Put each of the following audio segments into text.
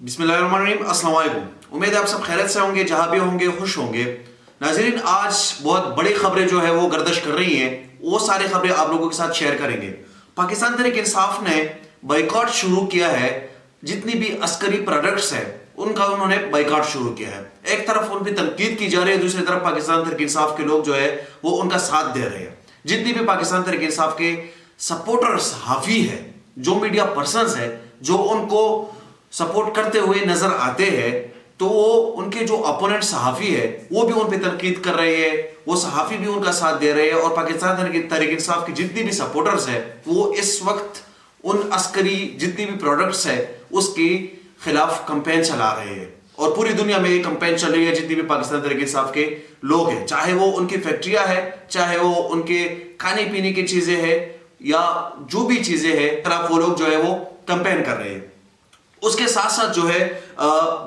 बिस्मिल्लाहिर्रहमानिर्रहीम, अस्सलाम वालेकुम। उम्मीद है आप सब खैरियत से होंगे, जहाँ भी होंगे खुश होंगे। नाज़रीन, आज बहुत बड़ी खबरें जो है वो गर्दिश कर रही हैं, वो सारी खबरें आप लोगों के साथ शेयर करेंगे। पाकिस्तान तहरीक इंसाफ ने बाइकआउट शुरू किया है, जितनी भी अस्करी प्रोडक्ट्स है उनका उन्होंने बाइकआउट शुरू किया है। एक तरफ उन पर तनकीद की जा रही है, दूसरी तरफ पाकिस्तान तहरीक इंसाफ के लोग जो है वो उनका साथ दे रहे हैं। जितनी भी पाकिस्तान तहरीक इंसाफ के सपोर्टर्स हाफी है, जो मीडिया पर्सनस है, जो उनको सपोर्ट करते हुए नजर आते हैं, तो वो उनके जो अपोनेंट सहाफ़ी है वो भी उन पे तनकीद कर रहे हैं, वो सहाफ़ी भी उनका साथ दे रहे हैं। और पाकिस्तान तहरीक इंसाफ की जितनी भी सपोर्टर्स है वो इस वक्त उन अस्करी जितनी भी प्रोडक्ट्स है उसके खिलाफ कंपेन चला रहे हैं। और पूरी दुनिया में ये कंपेन चल रही है, जितनी भी पाकिस्तान तहरीक इंसाफ के लोग हैं, चाहे वो उनकी फैक्ट्रियां है, चाहे वो उनके खाने पीने की चीजें हैं, या जो भी चीजें हैं, खिलाफ वो लोग जो है वो कंपेन कर रहे हैं। उसके साथ साथ जो है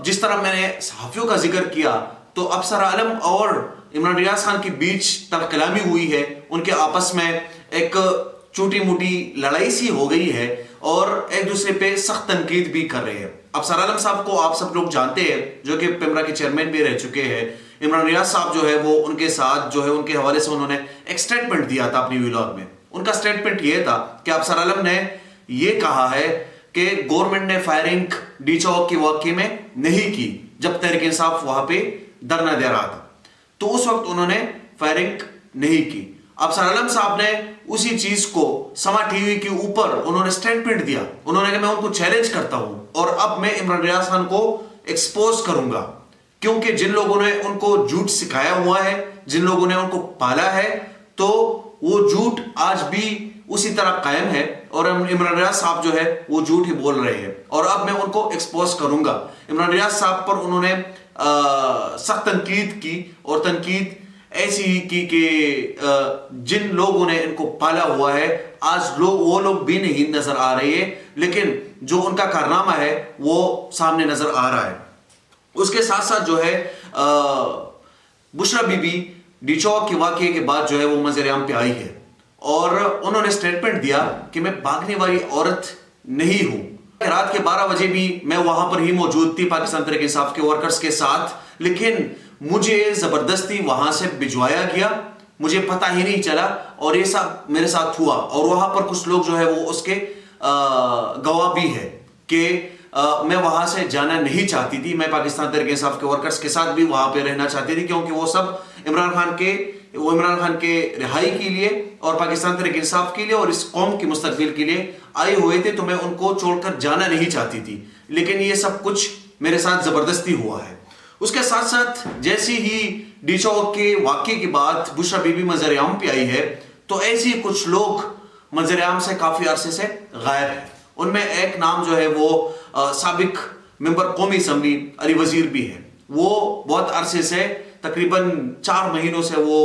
जिस तरह मैंने सहाफियों का जिक्र किया, तो अफसर आलम और इमरान रियाज खान के बीच तलकलामी हुई है, उनके आपस में एक छोटी मोटी लड़ाई सी हो गई है और एक दूसरे पे सख्त तनकीद भी कर रहे हैं। अफसर आलम साहब को आप सब लोग जानते हैं, जो कि पिमरा के चेयरमैन भी रह चुके हैं। इमरान रियाज साहब जो है वो उनके साथ जो है उनके हवाले से उन्होंने एक स्टेटमेंट दिया था अपनी व्लॉग में। उनका स्टेटमेंट ये था कि अफसर आलम ने ये कहा है कि गवर्नमेंट ने फायरिंग डी चौक के वाकये में नहीं की जब तहरीक इंसाफ वहां पे धरना दे रहा था, तो उस वक्त उन्होंने फायरिंग नहीं की। अफसर आलम साहब ने उसी चीज को समा टीवी के ऊपर उन्होंने स्टेटमेंट दिया। उन्होंने कहा मैं उनको चैलेंज करता हूं और अब मैं इमरान रियाज खान को एक्सपोज करूंगा, क्योंकि जिन लोगों ने उनको झूठ सिखाया हुआ है, जिन लोगों ने उनको पाला है, तो वो झूठ आज भी उसी तरह कायम है और इमरान रियाज साहब जो है वो झूठ ही बोल रहे हैं और अब मैं उनको एक्सपोज करूंगा। इमरान रियाज साहब पर उन्होंने सख्त तनकीद की और तनकीद ऐसी ही की कि जिन लोगों ने इनको पाला हुआ है आज वो लोग भी नहीं नजर आ रहे हैं, लेकिन जो उनका कारनामा है वो सामने नजर आ रहा है। उसके साथ साथ जो है बुशरा बीबी डी चौक के वाकये के बाद जो है वो मंजर-ए-आम पे आई है और उन्होंने स्टेटमेंट दिया कि मैं भागने वाली औरत नहीं हूं। रात के 12 बजे भी मैं वहां पर ही मौजूद थी पाकिस्तान तहरीक इंसाफ के वर्कर्स के साथ, लेकिन मुझे जबरदस्ती वहां से भिजवाया गया, मुझे पता ही नहीं चला और ये सब मेरे साथ हुआ। और वहां पर कुछ लोग जो है वो उसके गवाह भी है कि मैं वहां से जाना नहीं चाहती थी। मैं पाकिस्तान तहरीक इंसाफ के वर्कर्स के साथ भी वहां पे रहना चाहती थी, क्योंकि वो सब इमरान खान के रिहाई के लिए और पाकिस्तान तहरीक इंसाफ के लिए और इस कौम के मुस्तकबिल के लिए आए हुए थे, तो मैं उनको छोड़कर जाना नहीं चाहती थी। लेकिन ये सब कुछ मेरे साथ जबरदस्ती हुआ है। उसके साथ साथ जैसे ही डी चौक के वाकये के बाद बुशरा बीबी मंजर-ए-आम पे आई है, तो ऐसे ही कुछ लोग मंजर-ए-आम से काफी अरसे से गायब है। उनमें एक नाम जो है वो साबिक मेंबर कौमी असम्बली अली वजीर भी है। वो बहुत अरसे से तकरीबन 4 महीनों से वो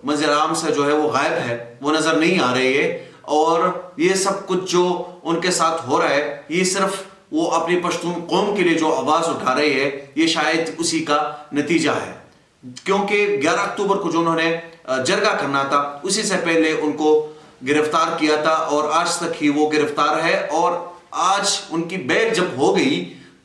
मंजर-ए-आम से जो है वो गायब है, वो नजर नहीं आ रही है। और ये सब कुछ जो उनके साथ हो रहा है, ये सिर्फ वो अपनी पश्तून कौम के लिए जो आवाज उठा रहे हैं, ये शायद उसी का नतीजा है। क्योंकि 11 अक्टूबर को जो उन्होंने जरगा करना था, उसी से पहले उनको गिरफ्तार किया था और आज तक ही वो गिरफ्तार है। और आज उनकी बेल जब हो गई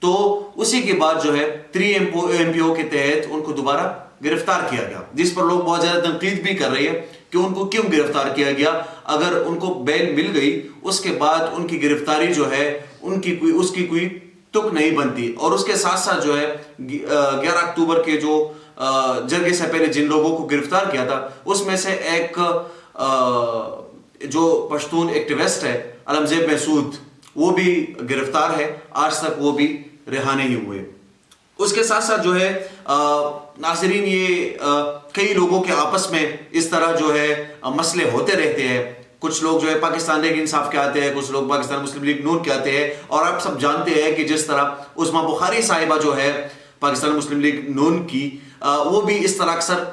तो उसी के बाद जो है 3 MPO के तहत उनको दोबारा गिरफ्तार किया गया, जिस पर लोग बहुत ज्यादा तनकीद भी कर रहे हैं कि उनको क्यों गिरफ्तार किया गया। अगर उनको बेल मिल गई उसके बाद उनकी गिरफ्तारी जो है उसकी कोई तुक नहीं बनती। और उसके साथ साथ जो है 11 अक्टूबर के जो जरगे से पहले जिन लोगों को गिरफ्तार किया था, उसमें से एक जो पश्तून एक्टिविस्ट है अलमजेब महसूद, वो भी गिरफ्तार है, आज तक वो भी रिहा नहीं हुए। उसके साथ साथ जो है नाज़रीन, ये कई लोगों के आपस में इस तरह जो है मसले होते रहते हैं। कुछ लोग जो है पाकिस्तान तहरीक इंसाफ के आते हैं, कुछ लोग पाकिस्तान मुस्लिम लीग नून के आते हैं। और आप सब जानते हैं कि जिस तरह उस्मा बुखारी साहिबा जो है पाकिस्तान मुस्लिम लीग नून की, वो भी इस तरह अक्सर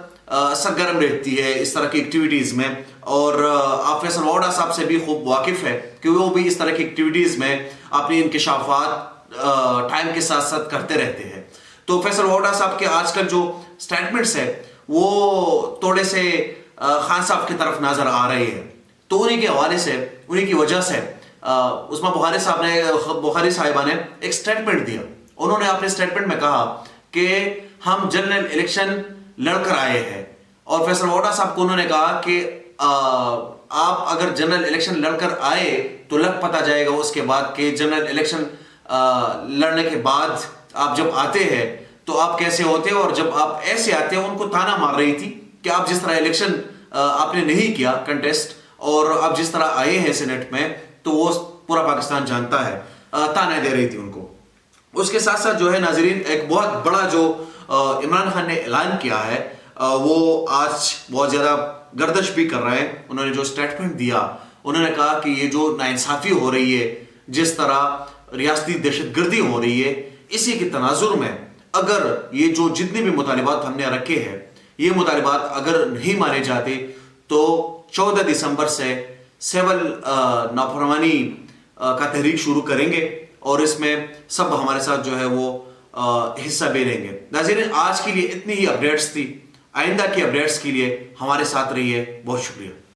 सरगर्म रहती है इस तरह की एक्टिविटीज़ में। और आप फैसल वाडा साहब से भी खूब वाकिफ़ है कि वो भी इस तरह की एक्टिविटीज़ में अपनी इंकशाफात टाइम के साथ साथ करते रहते हैं। तो फैसल वाडा साहब के आजकल जो स्टेटमेंट्स है वो थोड़े से खान साहब की तरफ नजर आ रहे हैं, तो उन्हीं के हवाले से, उन्हीं की वजह से عثمان بخاری صاحبہ نے ایک سٹیٹمنٹ دیا. انہوں نے اپنے سٹیٹمنٹ میں کہا کہ ہم جنرل الیکشن لڑ کر آئے ہیں, اور فیصل ووٹا صاحب کو انہوں نے کہا کہ آپ اگر جنرل الیکشن لڑ کر آئے تو لگ پتہ جائے گا اس کے بعد کہ جنرل الیکشن لڑنے کے بعد آپ جب آتے ہیں تو آپ کیسے ہوتے ہیں, اور جب آپ ایسے آتے ہیں. ان کو تانا مار رہی تھی کہ آپ جس طرح الیکشن آپ نے نہیں کیا کنٹیسٹ, اور آپ جس طرح آئے ہیں سینٹ میں تو وہ پورا پاکستان جانتا ہے, تانا دے رہی تھی ان کو. اس کے ساتھ ساتھ جو ہے ناظرین, ایک بہت بڑا جو عمران خان نے اعلان کیا ہے وہ آج بہت زیادہ گردش بھی کر رہے ہیں. انہوں نے جو سٹیٹمنٹ دیا, انہوں نے کہا کہ یہ جو ناانصافی ہو رہی ہے, جس طرح ریاستی دہشت گردی ہو رہی ہے, اسی کے تناظر میں اگر یہ جو جتنے بھی مطالبات ہم نے رکھے ہیں, یہ مطالبات اگر نہیں مانے جاتے تو 14 دسمبر سے سول نافرمانی کا تحریک شروع کریں گے, اور اس میں سب ہمارے ساتھ جو ہے وہ حصہ بھی لیں گے. ناظرین, آج کے لیے اتنی ہی اپڈیٹس تھی. آئندہ کی اپڈیٹس کے لیے ہمارے ساتھ رہیے. بہت شکریہ.